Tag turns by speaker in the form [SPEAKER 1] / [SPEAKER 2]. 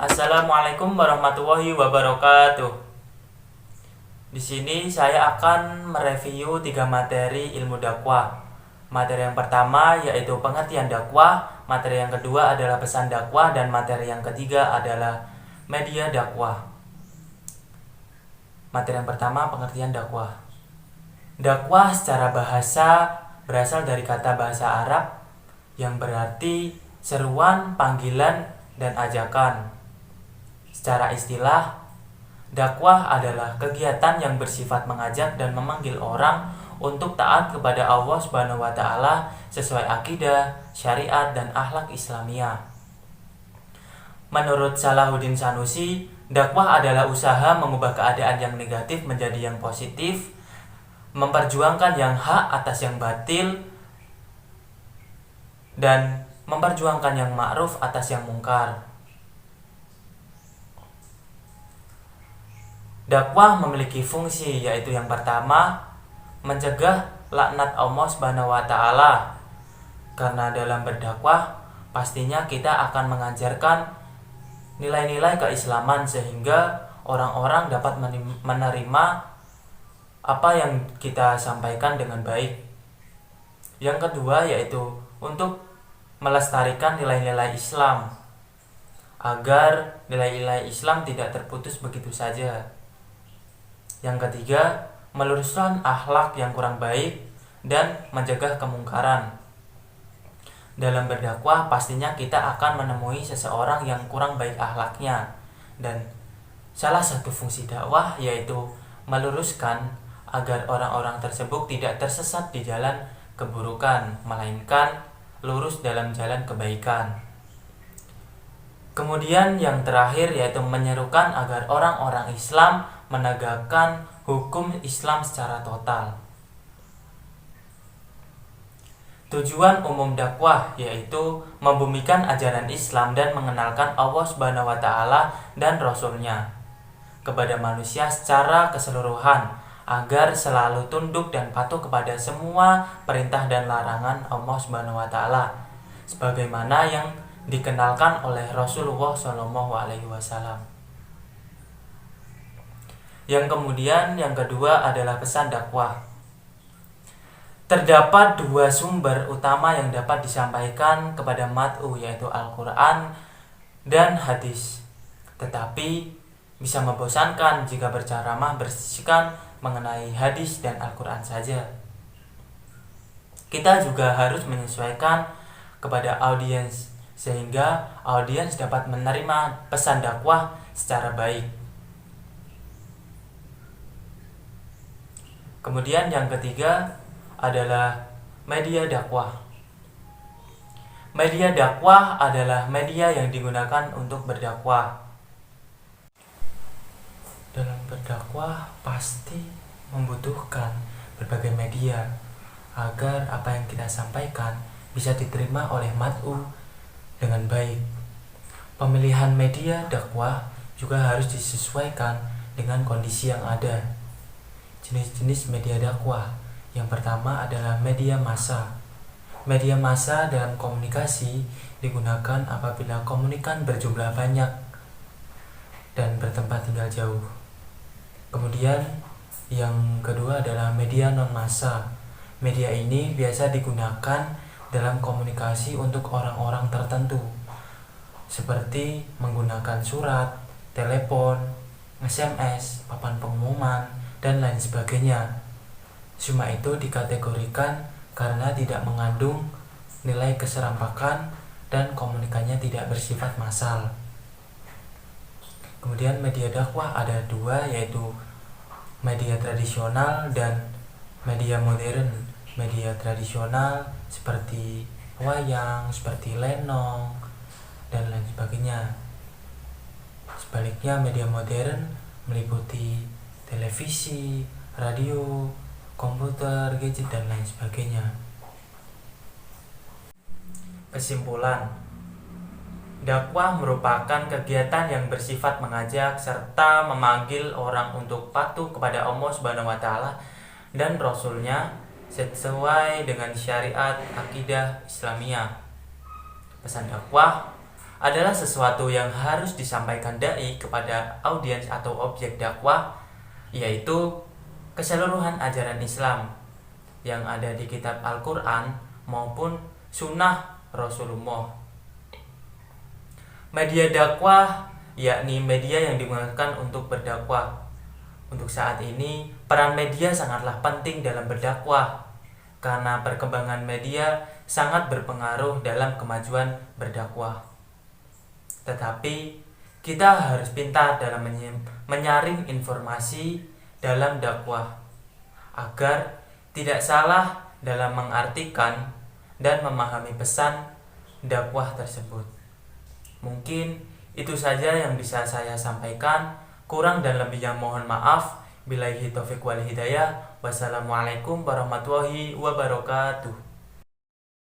[SPEAKER 1] Assalamualaikum warahmatullahi wabarakatuh. Di sini saya akan mereview 3 materi ilmu dakwah. Materi yang pertama yaitu pengertian dakwah, materi yang kedua adalah pesan dakwah, dan materi yang ketiga adalah media dakwah. Materi yang pertama, pengertian dakwah. Dakwah secara bahasa berasal dari kata bahasa Arab yang berarti seruan, panggilan, dan ajakan. Secara istilah, dakwah adalah kegiatan yang bersifat mengajak dan memanggil orang untuk taat kepada Allah Subhanahu wa taala sesuai akidah, syariat, dan akhlak Islamiyah. Menurut Salahuddin Sanusi, dakwah adalah usaha mengubah keadaan yang negatif menjadi yang positif, memperjuangkan yang hak atas yang batil, dan memperjuangkan yang ma'ruf atas yang mungkar. Dakwah memiliki fungsi, yaitu yang pertama, mencegah laknat Allah Subhanahu wa taala. Karena dalam berdakwah pastinya kita akan mengajarkan nilai-nilai keislaman sehingga orang-orang dapat menerima apa yang kita sampaikan dengan baik. Yang kedua yaitu untuk melestarikan nilai-nilai Islam agar nilai-nilai Islam tidak terputus begitu saja. Yang ketiga, meluruskan akhlak yang kurang baik dan mencegah kemungkaran. Dalam berdakwah pastinya kita akan menemui seseorang yang kurang baik akhlaknya, dan salah satu fungsi dakwah yaitu meluruskan agar orang-orang tersebut tidak tersesat di jalan keburukan, melainkan lurus dalam jalan kebaikan. Kemudian yang terakhir yaitu menyerukan agar orang-orang Islam menegakkan hukum Islam secara total. Tujuan umum dakwah yaitu membumikan ajaran Islam dan mengenalkan Allah Subhanahu wa taala dan Rasul-Nya kepada manusia secara keseluruhan agar selalu tunduk dan patuh kepada semua perintah dan larangan Allah Subhanahu wa taala sebagaimana yang dikenalkan oleh Rasulullah SAW. Yang kemudian yang kedua adalah pesan dakwah. Terdapat 2 sumber utama yang dapat disampaikan kepada mat'u, yaitu Al-Quran dan hadis. Tetapi bisa membosankan jika berceramah bersisikan mengenai hadis dan Al-Quran saja. Kita juga harus menyesuaikan kepada audiens sehingga audiens dapat menerima pesan dakwah secara baik. Kemudian yang ketiga adalah media dakwah. Media dakwah adalah media yang digunakan untuk berdakwah. Dalam berdakwah pasti membutuhkan berbagai media agar apa yang kita sampaikan bisa diterima oleh mat'u dengan baik. Pemilihan media dakwah juga harus disesuaikan dengan kondisi yang ada. Jenis-jenis media dakwah. Yang pertama adalah media massa. Media massa dalam komunikasi digunakan apabila komunikan berjumlah banyak dan bertempat tinggal jauh. Kemudian yang kedua adalah media non massa. Media ini biasa digunakan dalam komunikasi untuk orang-orang tertentu, seperti menggunakan surat, telepon, SMS, papan pengumuman, dan lain sebagainya. Cuma itu dikategorikan karena tidak mengandung nilai keserampakan dan komunikasinya tidak bersifat massal. Kemudian media dakwah ada 2, yaitu media tradisional dan media modern. Media tradisional seperti wayang, seperti lenong, dan lain sebagainya. Sebaliknya media modern meliputi televisi, radio, komputer, gadget, dan lain sebagainya. Kesimpulan, dakwah merupakan kegiatan yang bersifat mengajak serta memanggil orang untuk patuh kepada Allah Subhanahu wa taala dan Rasul-Nya sesuai dengan syariat akidah Islamiyah. Pesan dakwah adalah sesuatu yang harus disampaikan dai kepada audiens atau objek dakwah, yaitu keseluruhan ajaran Islam yang ada di kitab Al-Quran maupun sunnah Rasulullah. Media dakwah yakni media yang digunakan untuk berdakwah. Untuk saat ini, peran media sangatlah penting dalam berdakwah karena perkembangan media sangat berpengaruh dalam kemajuan berdakwah. Tetapi kita harus pintar dalam menyaring informasi dalam dakwah agar tidak salah dalam mengartikan dan memahami pesan dakwah tersebut. Mungkin itu saja yang bisa saya sampaikan. Kurang dan lebihnya mohon maaf. Billahi taufiq wal hidayah. Wassalamualaikum warahmatullahi wabarakatuh.